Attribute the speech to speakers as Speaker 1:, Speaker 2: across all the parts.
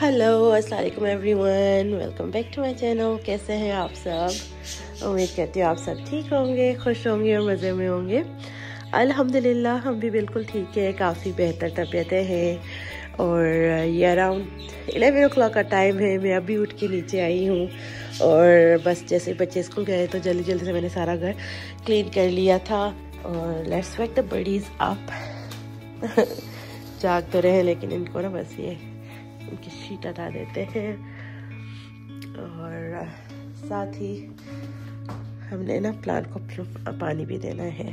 Speaker 1: Hello अस्सलाम वालेकुम everyone, welcome back to my channel. कैसे हैं आप सब? उम्मीद करती हूँ आप सब ठीक होंगे, खुश होंगे और मज़े में होंगे। अल्हम्दुलिल्लाह हम भी बिल्कुल ठीक है, काफ़ी बेहतर तबीयतें हैं। और ये अराउंड 11 o'clock का टाइम है। मैं अभी उठ के नीचे आई हूँ और बस जैसे बच्चे स्कूल गए तो जल्दी जल्दी से मैंने सारा घर क्लीन कर लिया था। और लेट्स वेक द बर्डीज अप। जाग तो रहे लेकिन इनको ना बस ये उनकी शीट हटा देते हैं। और साथ ही हमने ना प्लांट को पानी भी देना है।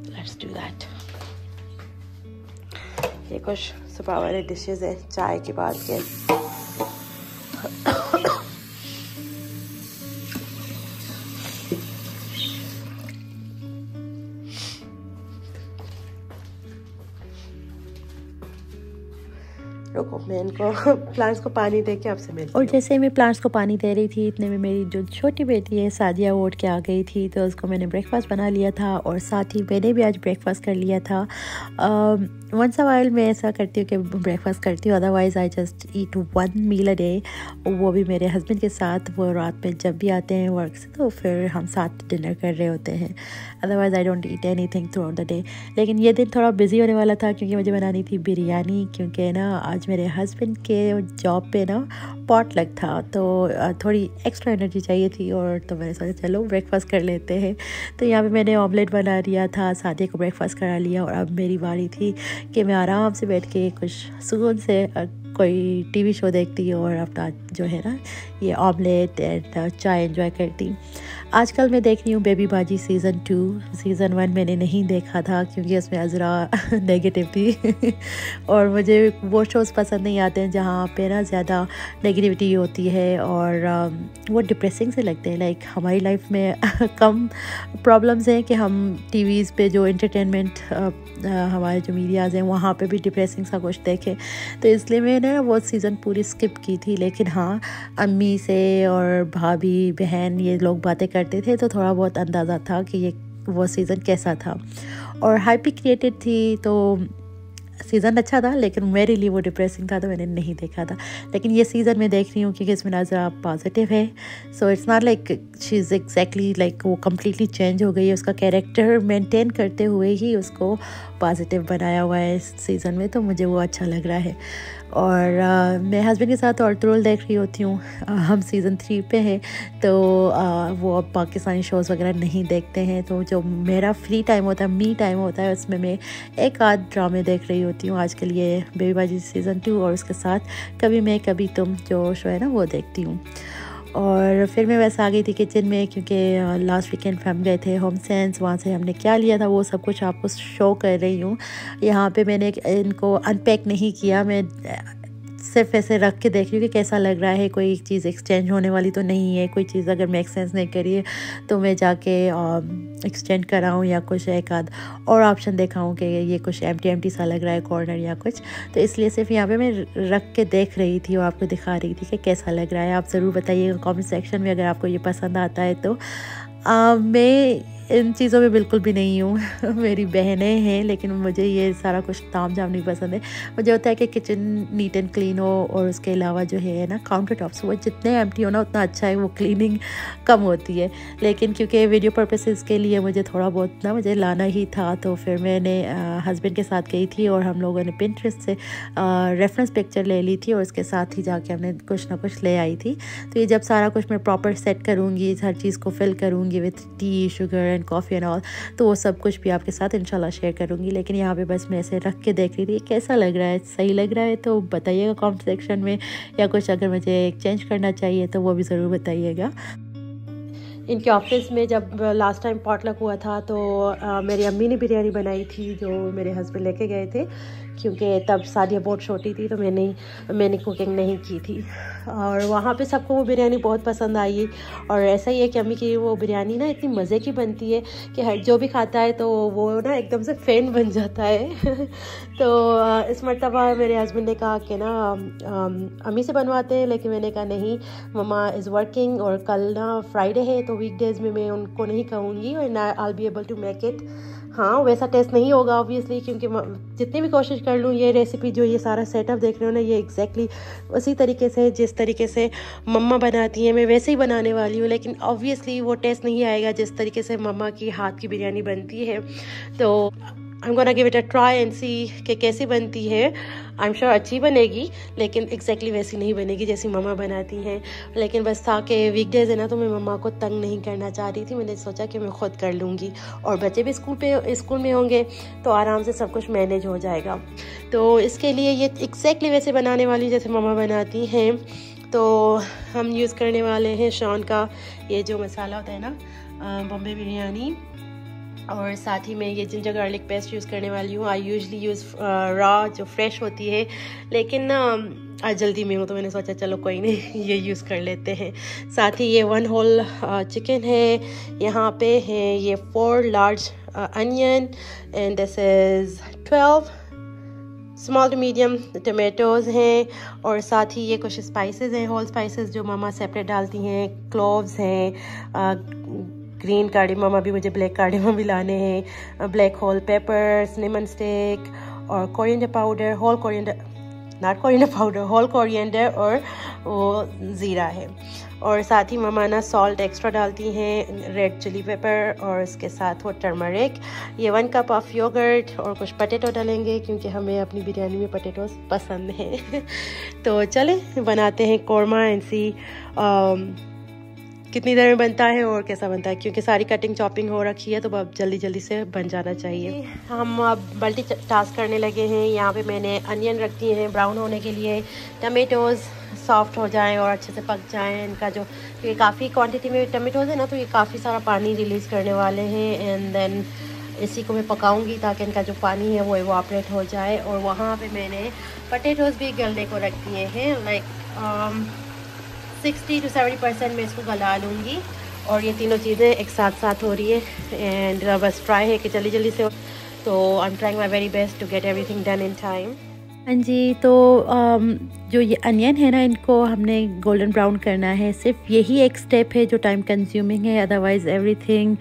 Speaker 1: Let's do that. ये कुछ सुबह वाले डिशेस हैं चाय के बाद के। मैं इनको प्लांट्स को पानी दे के आपसे मिलती हूँ।
Speaker 2: और जैसे मैं प्लांट्स को पानी दे रही थी इतने में मेरी जो छोटी बेटी है सादिया वो उठ के आ गई थी, तो उसको मैंने ब्रेकफास्ट बना लिया था और साथ ही मैंने भी आज ब्रेकफास्ट कर लिया था। वंस अ वाइल मैं ऐसा करती हूँ कि ब्रेकफास्ट करती हूँ, otherwise I just eat 1 meal a day. वो भी मेरे हस्बैंड के साथ, वो रात में जब भी आते हैं वर्क से तो फिर हम साथ डिनर कर रहे होते हैं। Otherwise I don't eat anything through out the day. लेकिन ये दिन थोड़ा बिजी होने वाला था क्योंकि मुझे बनानी थी बिरयानी, क्योंकि ना आज मेरे हस्बैंड के जॉब पे ना पॉटलक था तो थोड़ी एक्स्ट्रा एनर्जी चाहिए थी। और तो मैंने सोचा चलो ब्रेकफास्ट कर लेते हैं। तो यहाँ पे मैंने ऑमलेट बना लिया था, सादिया को ब्रेकफास्ट करा लिया और अब मेरी बारी थी कि मैं आराम से बैठ के कुछ सुकून से कोई टीवी शो देखती और अपना जो है ना ये ऑमलेट एंड चाय एंजॉय करती। आजकल मैं देख रही हूँ बेबी बाजी सीज़न 2। सीज़न 1 मैंने नहीं देखा था क्योंकि उसमें अज़रा नेगेटिव थी और मुझे वो शोज़ पसंद नहीं आते हैं जहाँ पे ना ज़्यादा नेगेटिविटी होती है और वो डिप्रेसिंग से लगते हैं। लाइक हमारी लाइफ में कम प्रॉब्लम्स हैं कि हम टीवीज़ पे जो एंटरटेनमेंट हमारे जो मीडियाज़ हैं वहाँ पे भी डिप्रेसिंग सा कुछ देखें, तो इसलिए मैंने वो सीज़न पूरी स्किप की थी। लेकिन हाँ, अम्मी से और भाभी बहन ये लोग बातें करते थे तो थोड़ा बहुत अंदाज़ा था कि ये वो सीज़न कैसा था। और हाइप क्रिएटेड थी तो सीज़न अच्छा था, लेकिन मेरे लिए वो डिप्रेसिंग था तो मैंने नहीं देखा था। लेकिन ये सीज़न मैं देख रही हूँ क्योंकि इसमें नज़र पॉजिटिव है। So it's not like she is exactly like वो कम्प्लीटली चेंज हो गई है, उसका कैरेक्टर मेंटेन करते हुए ही उसको पॉजिटिव बनाया हुआ है इस सीज़न में, तो मुझे वो अच्छा लग रहा है। और मैं हस्बैंड के साथ और रोल देख रही होती हूँ। हम सीज़न 3 पे हैं तो वो अब पाकिस्तानी शोज़ वगैरह नहीं देखते हैं, तो जो मेरा फ्री टाइम होता है, मी टाइम होता है, उसमें मैं एक आध ड्रामे देख रही होती हूँ। आजकल ये बेबी बाजी सीज़न 2 और उसके साथ कभी मैं कभी तुम जो शो है ना वो देखती हूँ। और फिर मैं वैसे आ गई थी किचन में क्योंकि लास्ट वीकेंड हम गए थे होम सेंस, वहाँ से हमने क्या लिया था वो सब कुछ आपको शो कर रही हूँ। यहाँ पे मैंने इनको अनपैक नहीं किया, मैं सिर्फ ऐसे रख के देख रही हूँ कि कैसा लग रहा है, कोई चीज़ एक्सचेंज होने वाली तो नहीं है। कोई चीज़ अगर मेक सेंस नहीं करी है तो मैं जाके एक्सचेंज कराऊँ या कुछ एक आध और ऑप्शन दिखाऊँ कि ये कुछ एम्प्टी सा लग रहा है कॉर्नर या कुछ। तो इसलिए सिर्फ यहाँ पे मैं रख के देख रही थी और आपको दिखा रही थी कि कैसा लग रहा है। आप ज़रूर बताइएगा कमेंट सेक्शन में अगर आपको ये पसंद आता है तो। मैं इन चीज़ों में बिल्कुल भी नहीं हूँ मेरी बहनें हैं, लेकिन मुझे ये सारा कुछ ताम झाम नहीं पसंद है। मुझे होता है कि किचन नीट एंड क्लीन हो और उसके अलावा जो है ना काउंटर टॉप्स वो जितने एम्प्टी हो ना उतना अच्छा है, वो क्लीनिंग कम होती है। लेकिन क्योंकि वीडियो पर्पसेस के लिए मुझे थोड़ा बहुत ना मुझे लाना ही था, तो फिर मैंने हस्बैंड के साथ गई थी और हम लोगों ने पिंटरेस्ट से रेफरेंस पिक्चर ले ली थी और उसके साथ ही जाके हमने कुछ ना कुछ ले आई थी। तो ये जब सारा कुछ मैं प्रॉपर सेट करूँगी, हर चीज़ को फिल करूँगी with T, sugar and coffee and all, तो वो सब कुछ भी आपके साथ इंशाल्लाह शेयर करूँगी। लेकिन यहाँ पे बस मैं ऐसे रख के देख रही थी कैसा लग रहा है, सही लग रहा है तो बताइएगा कमेंट सेक्शन में, या कुछ अगर मुझे चेंज करना चाहिए तो वो भी ज़रूर बताइएगा।
Speaker 1: इनके ऑफिस में जब लास्ट टाइम पॉटलक हुआ था तो मेरी अम्मी ने बिरयानी बनाई थी जो मेरे हस्बैंड लेके गए थे, क्योंकि तब सादिया बहुत छोटी थी तो मैंने कुकिंग नहीं की थी। और वहाँ पे सबको वो बिरयानी बहुत पसंद आई। और ऐसा ही है कि अम्मी की वो बिरयानी ना इतनी मज़े की बनती है कि हर जो भी खाता है तो वो ना एकदम से फ़ैन बन जाता है तो इस मरतबा मेरे हस्बैंड ने कहा कि ना अम्मी से बनवाते हैं, लेकिन मैंने कहा नहीं, मम्मा इज़ वर्किंग और कल ना फ्राइडे है तो वीकडेज़ में मैं उनको नहीं कहूँगी और I will be able to make it. हाँ, वैसा टेस्ट नहीं होगा ऑब्वियसली, क्योंकि जितनी भी कोशिश कर लूँ ये रेसिपी, जो ये सारा सेटअप देख रहे हो ना, ये एग्जैक्टली उसी तरीके से जिस तरीके से मम्मा बनाती हैं मैं वैसे ही बनाने वाली हूँ। लेकिन ऑब्वियसली वो टेस्ट नहीं आएगा जिस तरीके से मम्मा की हाथ की बिरयानी बनती है। तो I am gonna give it a try and see कि कैसी बनती है। आई एम श्योर अच्छी बनेगी, लेकिन एग्जैक्टली वैसी नहीं बनेगी जैसी मम्मा बनाती हैं। लेकिन बस था कि वीकडेज है ना, तो मैं मम्मा को तंग नहीं करना चाह रही थी। मैंने सोचा कि मैं खुद कर लूँगी और बच्चे भी स्कूल में होंगे तो आराम से सब कुछ मैनेज हो जाएगा। तो इसके लिए ये एग्जैक्टली वैसे बनाने वाली जैसे मम्मा बनाती हैं। तो हम यूज़ करने वाले हैं शॉन का ये जो मसाला होता है ना, बॉम्बे बिरयानी, और साथ ही मैं ये जिंजर गार्लिक पेस्ट यूज़ करने वाली हूँ। आई यूजली यूज़ रॉ जो फ्रेश होती है, लेकिन ना आज जल्दी में हूँ तो मैंने सोचा चलो कोई नहीं ये यूज़ कर लेते हैं। साथ ही ये 1 होल चिकन है, यहाँ पे है ये 4 large onion and this is 12 small to medium tomatoes हैं, और साथ ही ये कुछ स्पाइसेस हैं, होल स्पाइसेस जो मम्मा सेपरेट डालती हैं। क्लोव्स हैं, ग्रीन कार्डेमम, अभी मुझे ब्लैक कार्डेमम भी लाने हैं, black whole pepper, cinnamon stick और coriander powder, whole coriander, not coriander powder, whole coriander, और वो ज़ीरा है। और साथ ही मम्मा ना सॉल्ट एक्स्ट्रा डालती हैं, रेड चिली पेपर, और इसके साथ वो टर्मरिक। ये 1 कप ऑफ योगर्ट और कुछ पटेटो डालेंगे क्योंकि हमें अपनी बिरयानी में पटेटोस पसंद हैं। तो चले बनाते हैं कौरमा एंड सी कितनी देर में बनता है और कैसा बनता है, क्योंकि सारी कटिंग चॉपिंग हो रखी है तो अब जल्दी जल्दी से बन जाना चाहिए। हम अब मल्टी टास्क करने लगे हैं। यहाँ पे मैंने अनियन रख दिए हैं ब्राउन होने के लिए, टमेटोज़ सॉफ्ट हो जाएं और अच्छे से पक जाएं। इनका जो ये काफ़ी क्वांटिटी में टमेटोज़ है ना, तो ये काफ़ी सारा पानी रिलीज़ करने वाले हैं। एंड देन इसी को मैं पकाऊंगी ताकि इनका जो पानी है वो इवापोरेट हो जाए। और वहाँ पे मैंने पटेटोज़ भी गलने को रख दिए हैं, लाइक 60 to 70% मैं इसको गला लूँगी। और ये तीनों चीज़ें एक साथ हो रही है एंड बस ट्राई है कि जल्दी जल्दी से, तो I am trying my very best to get everything done in time.
Speaker 2: हाँ जी, तो जो ये अनियन है ना, इनको हमने गोल्डन ब्राउन करना है। सिर्फ यही एक स्टेप है जो टाइम कंज्यूमिंग है, अदरवाइज़ एवरीथिंग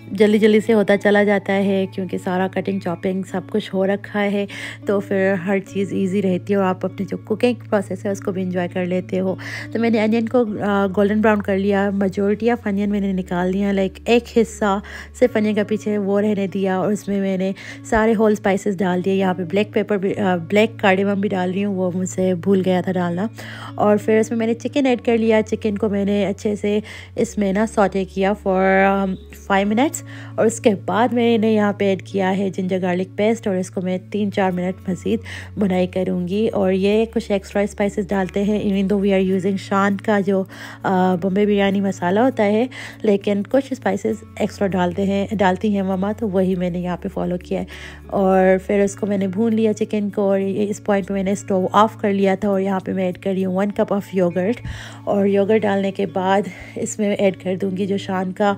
Speaker 2: जल्दी जल्दी से होता चला जाता है क्योंकि सारा कटिंग चॉपिंग सब कुछ हो रखा है। तो फिर हर चीज़ इजी रहती है और आप अपने जो कुकिंग प्रोसेस है उसको भी इंजॉय कर लेते हो। तो मैंने अनियन को गोल्डन ब्राउन कर लिया, मजॉरिटी ऑफ अनियन मैंने निकाल दिया, लाइक एक हिस्सा सिर्फ अनियन का पीछे वो रहने दिया, और उसमें मैंने सारे होल स्पाइसेस डाल दिए। यहाँ पे ब्लैक पेपर भी, ब्लैक कार्डेमम भी डाल रही हूँ, वो मुझसे भूल गया था डालना। और फिर इसमें मैंने चिकन ऐड कर लिया। चिकन को मैंने अच्छे से इसमें ना सॉटे किया फॉर 5 मिनट्स, और उसके बाद मैंने यहाँ पे ऐड किया है जिंजर गार्लिक पेस्ट, और इसको मैं 3-4 मिनट मज़ीद बुनाई करूँगी। और ये कुछ एक्स्ट्रा स्पाइसेस डालते हैं, even though we are using शान का जो बॉम्बे बिरयानी मसाला होता है, लेकिन कुछ स्पाइसेस एक्स्ट्रा डालती हैं मम्मा, तो वही मैंने यहाँ पे फॉलो किया है। और फिर उसको मैंने भून लिया चिकन को, और इस पॉइंट पे मैंने स्टोव ऑफ कर लिया था। और यहाँ पे मैं ऐड कर रही हूँ 1 कप ऑफ योगर्ट, और योगर्ट डालने के बाद इसमें ऐड कर दूँगी जो शान का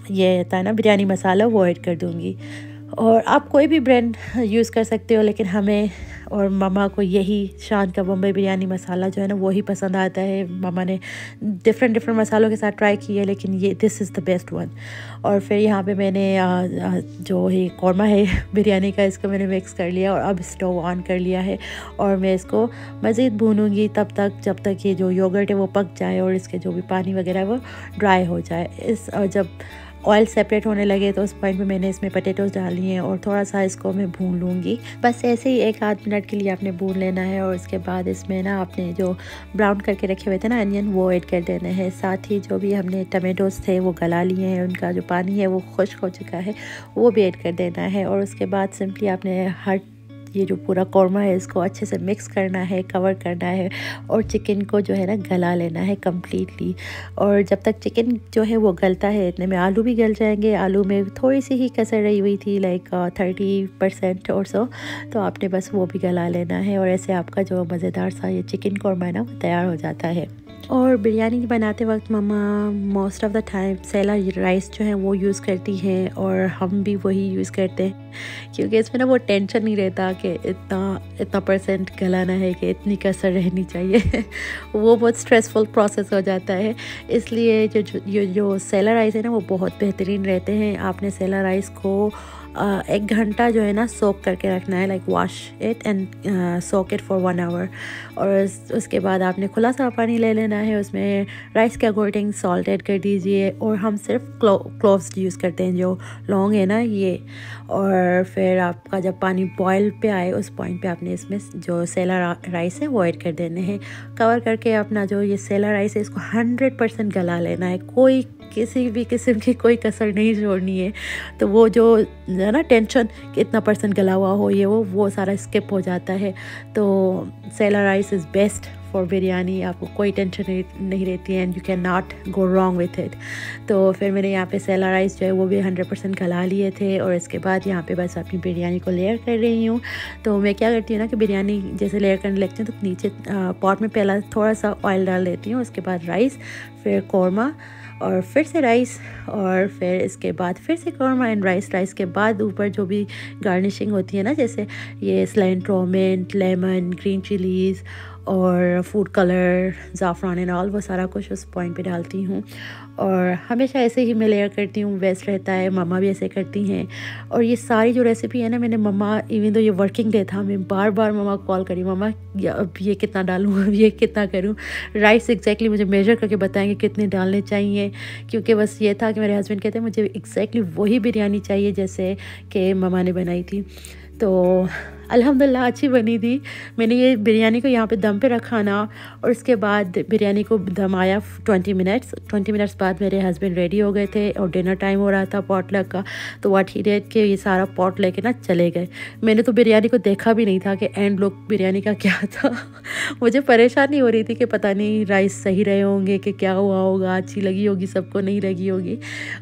Speaker 2: ये था ना बिरयानी मसाला, वो ऐड कर दूँगी। और आप कोई भी ब्रांड यूज़ कर सकते हो, लेकिन हमें और मम्मा को यही शान का बॉम्बे बिरयानी मसाला जो है ना वही पसंद आता है। मम्मा ने डिफरेंट मसालों के साथ ट्राई किया, लेकिन ये this is the best one. और फिर यहाँ पे मैंने जो है कौरमा है बिरयानी का, इसको मैंने मिक्स कर लिया और अब स्टोव ऑन कर लिया है। और मैं इसको मज़ीद भूनूंगी तब तक जब तक ये जो योगर्ट है वो पक जाए और इसके जो भी पानी वगैरह है वो ड्राई हो जाए। और जब ऑयल सेपरेट होने लगे तो उस पॉइंट पे मैंने इसमें पटेटोज़ डाली हैं और थोड़ा सा इसको मैं भून लूँगी। बस ऐसे ही 1-8 मिनट के लिए आपने भून लेना है। और उसके बाद इसमें ना आपने जो ब्राउन करके रखे हुए थे ना अनियन, वो ऐड कर देने हैं। साथ ही जो भी हमने टमेटोज़ थे वो गला लिए हैं, उनका जो पानी है वो खुश्क हो चुका है, वो भी ऐड कर देना है। और उसके बाद सिंपली आपने हर ये जो पूरा कौरमा है इसको अच्छे से मिक्स करना है, कवर करना है और चिकन को जो है ना गला लेना है कम्प्लीटली। और जब तक चिकन जो है वो गलता है इतने में आलू भी गल जाएंगे। आलू में थोड़ी सी ही कसर रही हुई थी, लाइक 30% और सो, तो आपने बस वो भी गला लेना है। और ऐसे आपका जो मज़ेदार सा ये चिकन कौरमा है ना वो तैयार हो जाता है। और बिरयानी बनाते वक्त मम्मा मोस्ट ऑफ़ द टाइम सेला राइस जो है वो यूज़ करती हैं और हम भी वही यूज़ करते हैं, क्योंकि इसमें ना वो टेंशन नहीं रहता कि इतना परसेंट गलाना है कि इतनी कसर रहनी चाहिए वो बहुत स्ट्रेसफुल प्रोसेस हो जाता है। इसलिए जो सेला राइस है ना वो बहुत बेहतरीन रहते हैं। आपने सेला राइस को 1 घंटा जो है ना सोक करके रखना है, like wash it and soak it for 1 hour. और उसके बाद आपने खुला सा पानी ले लेना है, उसमें राइस के अकॉर्डिंग सॉल्ट ऐड कर दीजिए। और हम सिर्फ क्लोव्स यूज़ करते हैं, जो लौंग है ना ये। और फिर आपका जब पानी बॉयल पे आए उस पॉइंट पे आपने इसमें जो सेला राइस है वो ऐड कर देने हैं। कवर करके अपना जो ये सेला राइस है इसको 100% गला लेना है, कोई किसी भी किस्म की कोई कसर नहीं छोड़नी है। तो वो जो है ना टेंशन कि इतना परसेंट गला हुआ हो ये वो सारा स्किप हो जाता है। तो सेला rice is best for biryani, आपको कोई टेंशन नहीं रहती है and you can not go wrong with it. तो फिर मैंने यहाँ पे सेला राइस जो है वो भी 100% गला लिए थे। और इसके बाद यहाँ पे बस अपनी बिरयानी को लेयर कर रही हूँ। तो मैं क्या करती हूँ ना कि बिरयानी जैसे लेयर करने लगती हूँ तो नीचे पॉट में पहला थोड़ा सा ऑयल डाल देती हूँ, उसके बाद राइस, फिर कौरमा और फिर से राइस, और फिर इसके बाद फिर से कौरमा एंड राइस के बाद ऊपर जो भी गार्निशिंग होती है ना, जैसे ये cilantro, mint, lemon, green chillies और फूड कलर, ज़ाफ़रान एंड ऑल, वो सारा कुछ उस पॉइंट पे डालती हूँ। और हमेशा ऐसे ही मैं लेयर करती हूँ, बेस्ट रहता है। मम्मा भी ऐसे करती हैं। और ये सारी जो रेसिपी है ना, मैंने मम्मा, इवन तो ये वर्किंग डे था, मैं बार बार मम्मा को कॉल करी, मम्मा अब ये कितना डालूँ, अब ये कितना करूँ। राइस एग्जैक्टली मुझे मेजर करके बताएंगे कितने डालने चाहिए, क्योंकि बस ये था कि मेरे हस्बैंड कहते हैं मुझे एग्जैक्टली वही बिरयानी चाहिए जैसे कि मम्मा ने बनाई थी। तो अल्हम्दुलिल्लाह अच्छी बनी थी। मैंने ये बिरयानी को यहाँ पे दम पे रखा ना, और उसके बाद बिरयानी को दम आया 20 मिनट्स बाद मेरे हस्बैंड रेडी हो गए थे और डिनर टाइम हो रहा था पॉटलक का। तो व्हाट ही डिड के ये सारा पॉट लेके ना चले गए। मैंने तो बिरयानी को देखा भी नहीं था कि एंड लुक बिरयानी का क्या था मुझे परेशानी हो रही थी कि पता नहीं राइस सही रहे होंगे कि क्या हुआ होगा, अच्छी लगी होगी सबको, नहीं लगी होगी।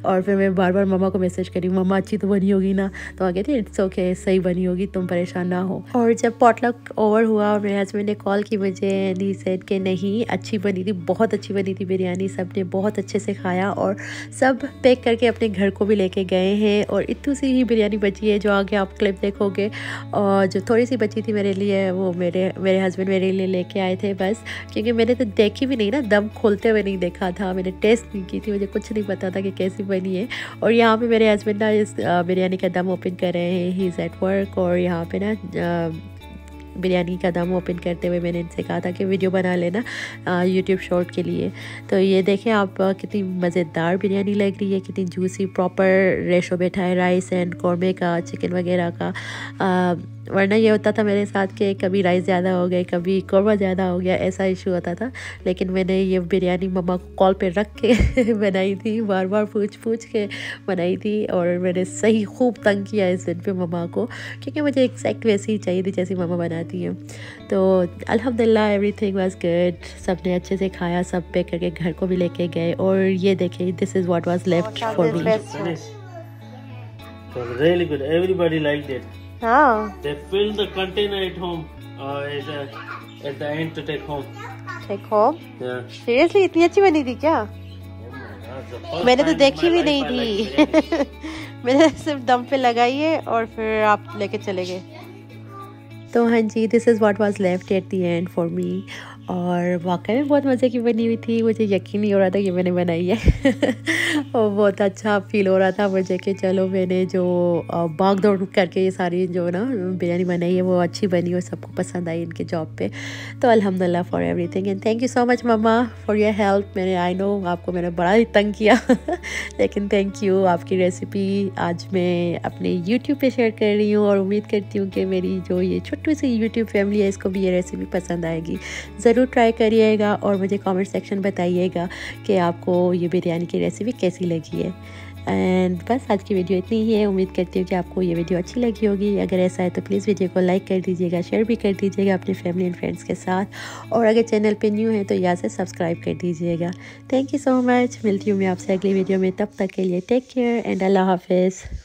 Speaker 2: और फिर मैं बार बार मम्मा को मैसेज करी, मम्मा अच्छी तो बनी होगी ना, तो आगे थे इट्स ओके, सही बनी होगी, तुम परेशान ना हो। और जब पॉटलक ओवर हुआ और मेरे हस्बैंड ने कॉल की मुझे, दी सेड कि नहीं अच्छी बनी थी, बहुत अच्छी बनी थी बिरयानी, सब ने बहुत अच्छे से खाया और सब पैक करके अपने घर को भी लेके गए हैं। और इतनी सी ही बिरयानी बची है जो आगे आप क्लिप देखोगे। और जो थोड़ी सी बची थी मेरे लिए, वो मेरे हस्बैंड मेरे लिए लेके आए थे बस, क्योंकि मैंने तो देखी भी नहीं ना, दम खोलते हुए नहीं देखा था, मैंने टेस्ट नहीं की थी, मुझे कुछ नहीं पता था कि कैसी बनी है। और यहाँ पे मेरे हस्बैंड ना इस बिरयानी का दम ओपन कर रहे हैं, ही इज़ एट वर्क। और यहाँ पे ना बिरयानी का दम ओपन करते हुए मैंने इनसे कहा था कि वीडियो बना लेना यूट्यूब शॉर्ट के लिए। तो ये देखें आप कितनी मज़ेदार बिरयानी लग रही है, कितनी जूसी, प्रॉपर रेशो बैठा है राइस एंड कौरमे का, चिकन वगैरह का। वरना ये होता था मेरे साथ कि कभी राइस ज़्यादा हो गए, कभी कौरमा ज़्यादा हो गया, ऐसा इशू होता था। लेकिन मैंने ये बिरयानी मम्मा को कॉल पे रख के बनाई थी, बार बार पूछ के बनाई थी। और मैंने सही खूब तंग किया इस दिन पे मम्मा को, क्योंकि मुझे एग्जैक्ट वैसी ही चाहिए थी जैसी मम्मा बनाती हैं। तो अल्हम्दुलिल्लाह एवरीथिंग वाज गुड, सब ने अच्छे से खाया, सब पैक करके घर को भी लेके गए। और ये देखिए, this is what was left for me.
Speaker 3: Really good. Everybody liked it.
Speaker 1: हाँ,
Speaker 3: They filled the container at home at the end to take home.
Speaker 1: take home.
Speaker 3: Yeah.
Speaker 1: Seriously, इतनी अच्छी बनी थी क्या?
Speaker 3: Oh my God, the first
Speaker 1: मैंने तो
Speaker 3: time in
Speaker 1: देखी
Speaker 3: my
Speaker 1: भी
Speaker 3: life
Speaker 1: नहीं
Speaker 3: I like
Speaker 1: थी
Speaker 3: biryani.
Speaker 1: मैंने सिर्फ दम पे लगाई है और फिर आप लेके चले गए।
Speaker 2: तो हाँ जी, this is what was left at the end for me. और वाकई में बहुत मज़े की बनी हुई थी, मुझे यकीन नहीं हो रहा था कि मैंने बनाई है और बहुत अच्छा फील हो रहा था मुझे कि चलो मैंने जो भाग दौड़ करके ये सारी जो ना बिरयानी बनाई है वो अच्छी बनी और सबको पसंद आई इनके जॉब पे। तो अल्हम्दुलिल्लाह for everything and thank you so much mamma for your help. मैंने आई नो आपको मैंने बड़ा ही तंग किया लेकिन थैंक यू, आपकी रेसिपी आज मैं अपने यूट्यूब पे शेयर कर रही हूँ और उम्मीद करती हूँ कि मेरी जो ये छोटी सी यूट्यूब फैमिली है इसको भी ये रेसिपी पसंद आएगी। ज़रूर ट्राई करिएगा और मुझे कमेंट सेक्शन बताइएगा कि आपको ये बिरयानी की रेसिपी कैसी लगी है। एंड बस आज की वीडियो इतनी ही है। उम्मीद करती हूँ कि आपको ये वीडियो अच्छी लगी होगी। अगर ऐसा है तो प्लीज़ वीडियो को लाइक कर दीजिएगा, शेयर भी कर दीजिएगा अपने फैमिली एंड फ्रेंड्स के साथ। और अगर चैनल पे न्यू है तो यहाँ से सब्सक्राइब कर दीजिएगा। Thank you so much. मिलती हूँ मैं आपसे अगली वीडियो में, तब तक के लिए टेक केयर एंड अल्लाह हाफिज़।